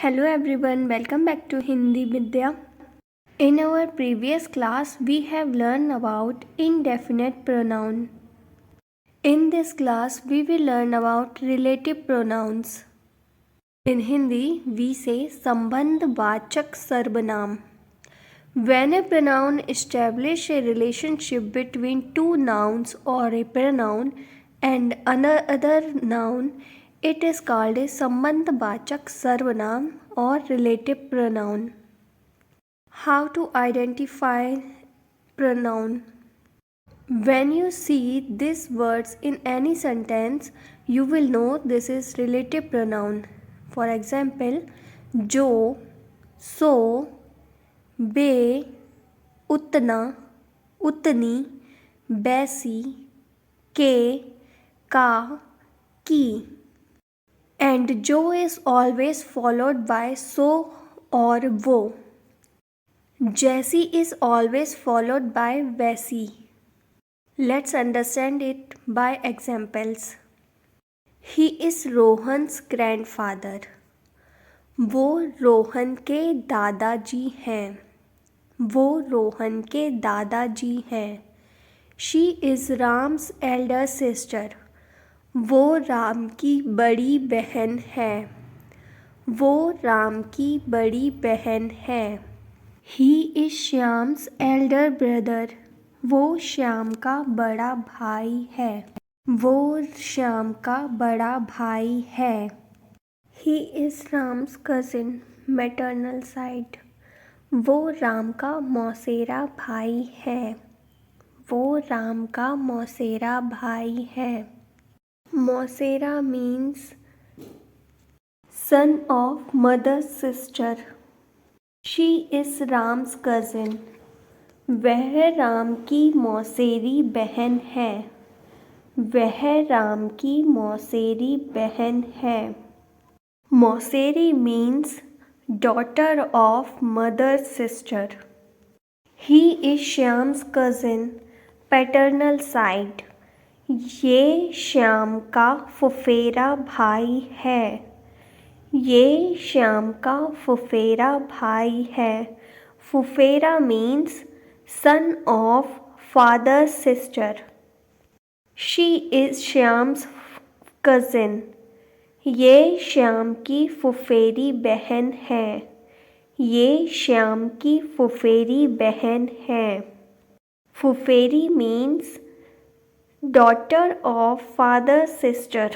Hello everyone, welcome back to Hindi Vidya. In our previous class, we have learned about indefinite pronoun. In this class, we will learn about relative pronouns. In Hindi, we say संबंधवाचक सर्वनाम. When a pronoun establishes a relationship between two nouns or a pronoun and another noun, it is called a संबंधवाचक सर्वनाम or relative pronoun. How to identify pronoun? When you see these words in any sentence, you will know this is relative pronoun. For example, जो, सो, बे, उतना, उतनी, बैसी, के, का, की. And जो is always followed by so or वो. जैसी is always followed by वैसी. Let's understand it by examples. He is Rohan's grandfather. वो रोहन के दादाजी हैं. वो रोहन के दादाजी हैं. She is Ram's elder sister. वो राम की बड़ी बहन है. वो राम की बड़ी बहन है. He is Shyam's elder brother. वो श्याम का बड़ा भाई है. वो श्याम का बड़ा भाई है. He is Ram's cousin, maternal side. वो राम का मौसेरा भाई है. वो राम का मौसेरा भाई है. मौसेरा means son of mother's sister. She is Ram's cousin. वह राम की मौसेरी बहन है. वह राम की मौसेरी बहन है. मौसेरी means daughter of mother's sister. He is Shyam's cousin, paternal side. ये श्याम का फुफेरा भाई है. ये श्याम का फुफेरा भाई है. फुफेरा means son of father's sister. She is Shyam's cousin. ये श्याम की फुफेरी बहन है. ये श्याम की फुफेरी बहन है. फुफेरी means daughter of father's sister.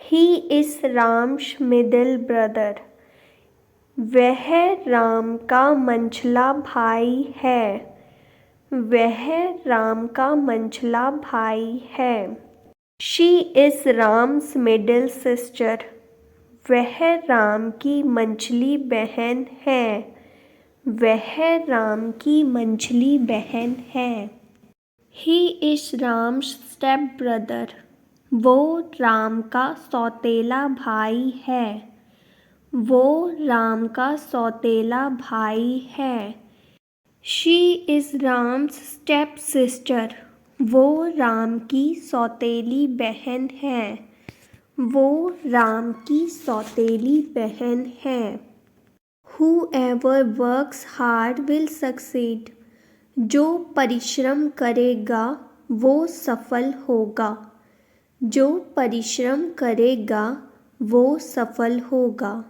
He is Ram's middle brother. वह राम का मंझला भाई है. वह राम का मंझला भाई है. She is Ram's middle sister. वह राम की मंझली बहन है. वह राम की मंझली बहन है. He is Ram's step brother. वो राम का सौतेला भाई है. वो राम का सौतेला भाई है. She is Ram's step sister. वो राम की सौतेली बहन है. वो राम की सौतेली बहन है. Whoever works hard will succeed. जो परिश्रम करेगा वो सफल होगा. जो परिश्रम करेगा वो सफल होगा.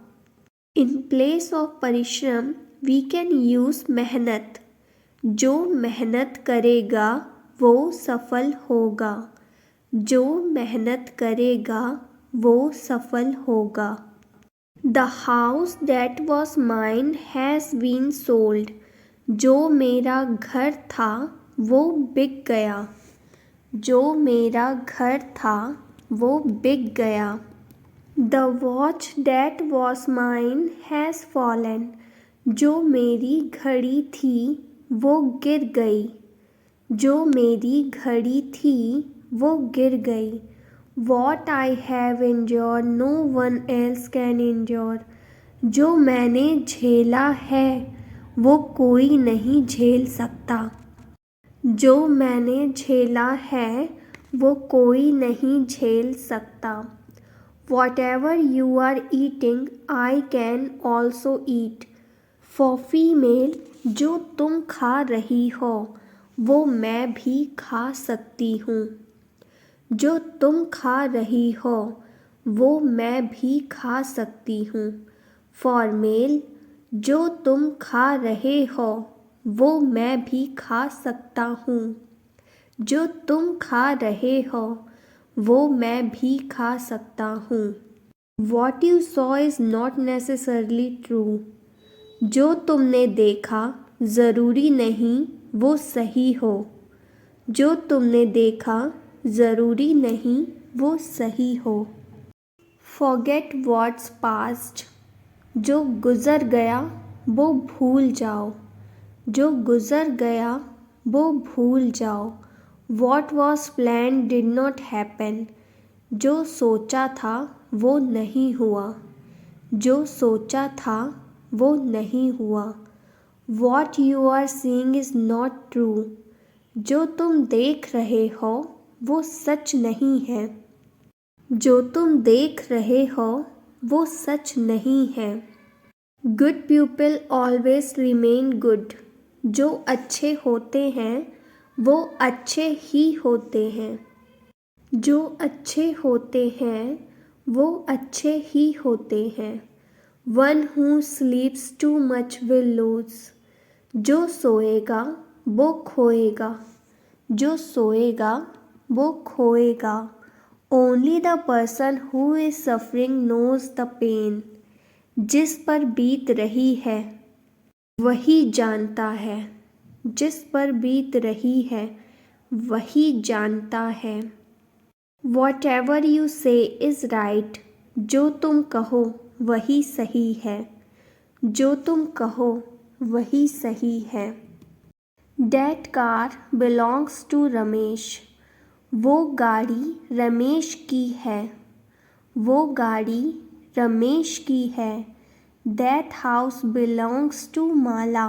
In place of परिश्रम we can use मेहनत. जो मेहनत करेगा वो सफल होगा. जो मेहनत करेगा वो सफल होगा. The house that was mine has been sold. जो मेरा घर था वो बिक गया. जो मेरा घर था वो बिक गया. The watch that was mine has fallen. जो मेरी घड़ी थी वो गिर गई. जो मेरी घड़ी थी वो गिर गई. What I have endured no one else can endure. जो मैंने झेला है वो कोई नहीं झेल सकता. जो मैंने झेला है वो कोई नहीं झेल सकता. Whatever you are eating, I can also eat. For female, जो तुम खा रही हो वो मैं भी खा सकती हूँ. जो तुम खा रही हो वो मैं भी खा सकती हूँ. फॉर मेल, जो तुम खा रहे हो वो मैं भी खा सकता हूँ. जो तुम खा रहे हो वो मैं भी खा सकता हूँ. What you saw is not necessarily true. जो तुमने देखा ज़रूरी नहीं वो सही हो. जो तुमने देखा ज़रूरी नहीं वो सही हो. Forget what's past. जो गुज़र गया वो भूल जाओ. जो गुज़र गया वो भूल जाओ. What was planned did not happen. जो सोचा था वो नहीं हुआ. जो सोचा था वो नहीं हुआ. What you are seeing is not true. जो तुम देख रहे हो वो सच नहीं है. जो तुम देख रहे हो वो सच नहीं है. Good people always remain good. जो अच्छे होते हैं वो अच्छे ही होते हैं. जो अच्छे होते हैं वो अच्छे ही होते हैं. One who sleeps too much will lose. जो सोएगा वो खोएगा. जो सोएगा वो खोएगा. Only the person who is suffering knows the pain. जिस पर बीत रही है वही जानता है. जिस पर बीत रही है वही जानता है. Whatever you say is right. जो तुम कहो वही सही है. जो तुम कहो वही सही है. That car belongs to Ramesh. वो गाड़ी रमेश की है. वो गाड़ी रमेश की है. That house belongs to माला.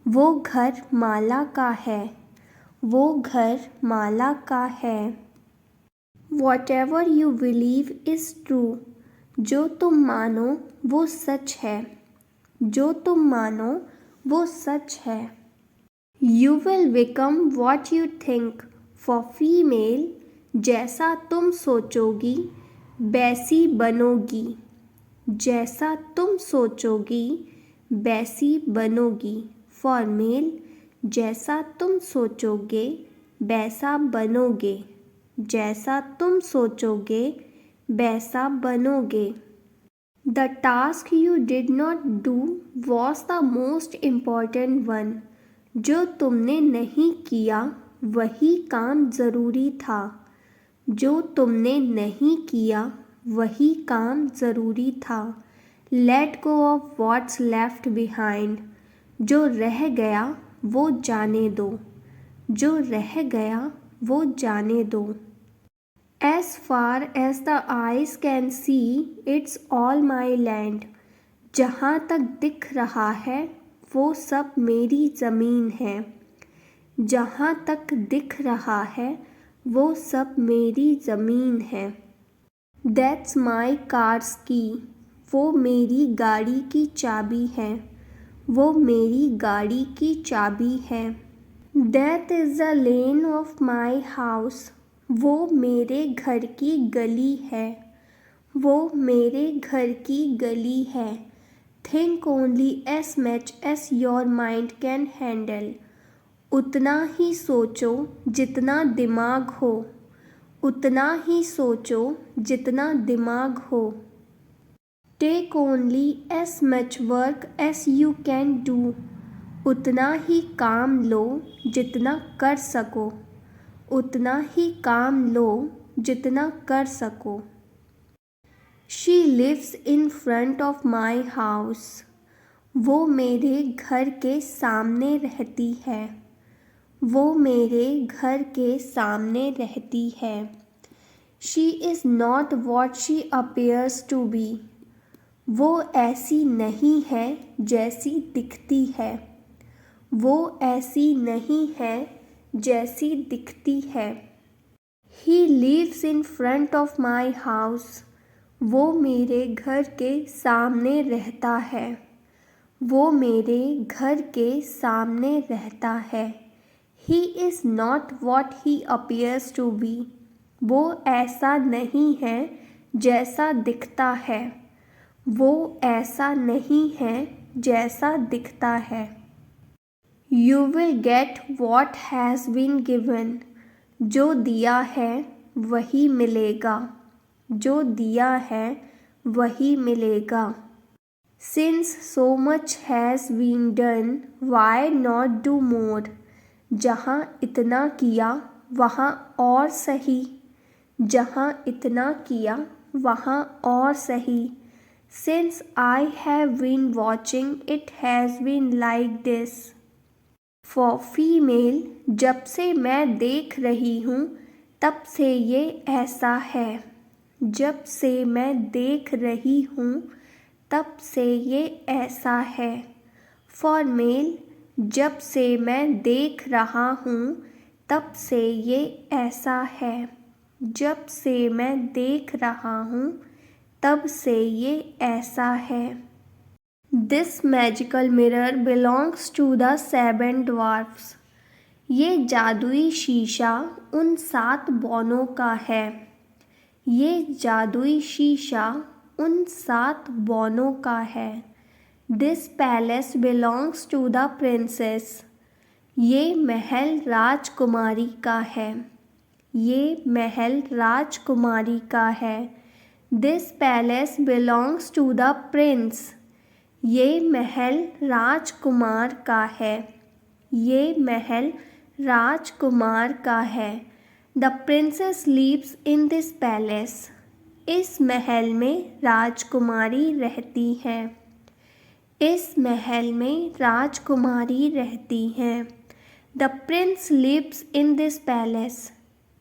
वो घर माला का है. वो घर माला का है. Whatever you believe is true. जो तुम मानो वो सच है. जो तुम मानो वो सच है. You will become what you think. For female, जैसा तुम सोचोगी वैसी बनोगी. जैसा तुम सोचोगी वैसी बनोगी. For male, जैसा तुम सोचोगे वैसा बनोगे. जैसा तुम सोचोगे वैसा बनोगे. The task you did not do was the most important one. जो तुमने नहीं किया वही काम ज़रूरी था. जो तुमने नहीं किया वही काम ज़रूरी था. Let go of what's left behind. जो रह गया वो जाने दो. जो रह गया वो जाने दो. As far as the eyes can see, it's all my land. जहाँ तक दिख रहा है वो सब मेरी ज़मीन है. जहाँ तक दिख रहा है वो सब मेरी ज़मीन है. That's my car's key. वो मेरी गाड़ी की चाबी है. वो मेरी गाड़ी की चाबी है. That is the lane of my house. वो मेरे घर की गली है. वो मेरे घर की गली है. Think only as much as your mind can handle. उतना ही सोचो जितना दिमाग हो. उतना ही सोचो जितना दिमाग हो. Take only as much work as you can do. उतना ही काम लो जितना कर सको. उतना ही काम लो जितना कर सको. She lives in front of my house. वो मेरे घर के सामने रहती है. वो मेरे घर के सामने रहती है. She is not what she appears to be. वो ऐसी नहीं है जैसी दिखती है. वो ऐसी नहीं है जैसी दिखती है. He lives in front of my house. वो मेरे घर के सामने रहता है। वो मेरे घर के सामने रहता है। He is not what he appears to be. वो ऐसा नहीं है जैसा दिखता है। वो ऐसा नहीं है जैसा दिखता है। You will get what has been given. जो दिया है वही मिलेगा। जो दिया है वही मिलेगा। Since so much has been done, why not do more? जहाँ इतना किया वहाँ और सही। जहाँ इतना किया वहाँ और सही। Since I have been watching, it has been like this. For female, जब से मैं देख रही हूँ तब से ये ऐसा है। जब से मैं देख रही हूँ तब से ये ऐसा है। For male, जब से मैं देख रहा हूँ तब से ये ऐसा है। जब से मैं देख रहा हूँ तब से ये ऐसा है। This magical mirror belongs to the 7 dwarfs. ये जादुई शीशा उन 7 बौनों का है। ये जादुई शीशा उन 7 बौनों का है। This palace belongs to the princess. ये महल राजकुमारी का है। ये महल राजकुमारी का है। This palace belongs to the prince. ये महल राजकुमार का है। ये महल राजकुमार का है। The princess lives in this palace. इस महल में राजकुमारी रहती है। इस महल में राजकुमारी रहती है। The prince lives in this palace.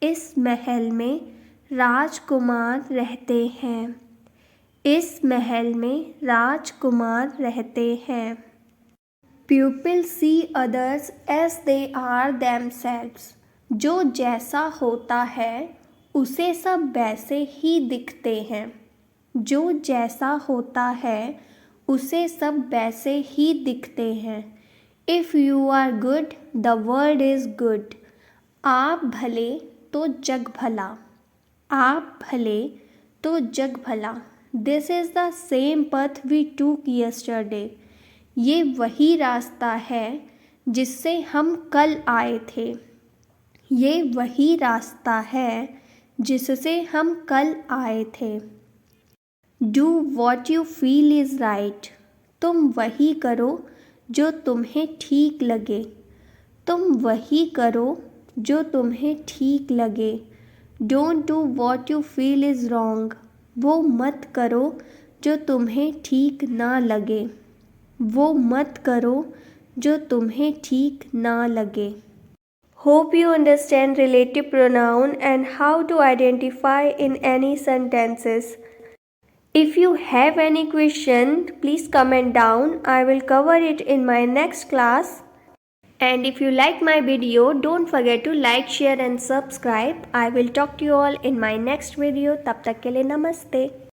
इस महल में राजकुमार रहते हैं। इस महल में राजकुमार रहते हैं। Pupils see others as they are themselves. जो जैसा होता है उसे सब वैसे ही दिखते हैं। जो जैसा होता है उसे सब वैसे ही दिखते हैं। If you are good, the world is good. आप भले तो जग भला। आप भले तो जग भला। This is the same path we took yesterday. ये वही रास्ता है जिससे हम कल आए थे। ये वही रास्ता है जिससे हम कल आए थे। Do what you feel is right. तुम वही करो जो तुम्हें ठीक लगे। तुम वही करो जो तुम्हें ठीक लगे। Don't do what you feel is wrong. वो मत करो जो तुम्हें ठीक ना लगे। वो मत करो जो तुम्हें ठीक ना लगे। Hope you understand relative pronoun and how to identify in any sentences. If you have any question, please comment down. I will cover it in my next class. And if you like my video, don't forget to like, share and subscribe. I will talk to you all in my next video. तब तक के लिए नमस्ते।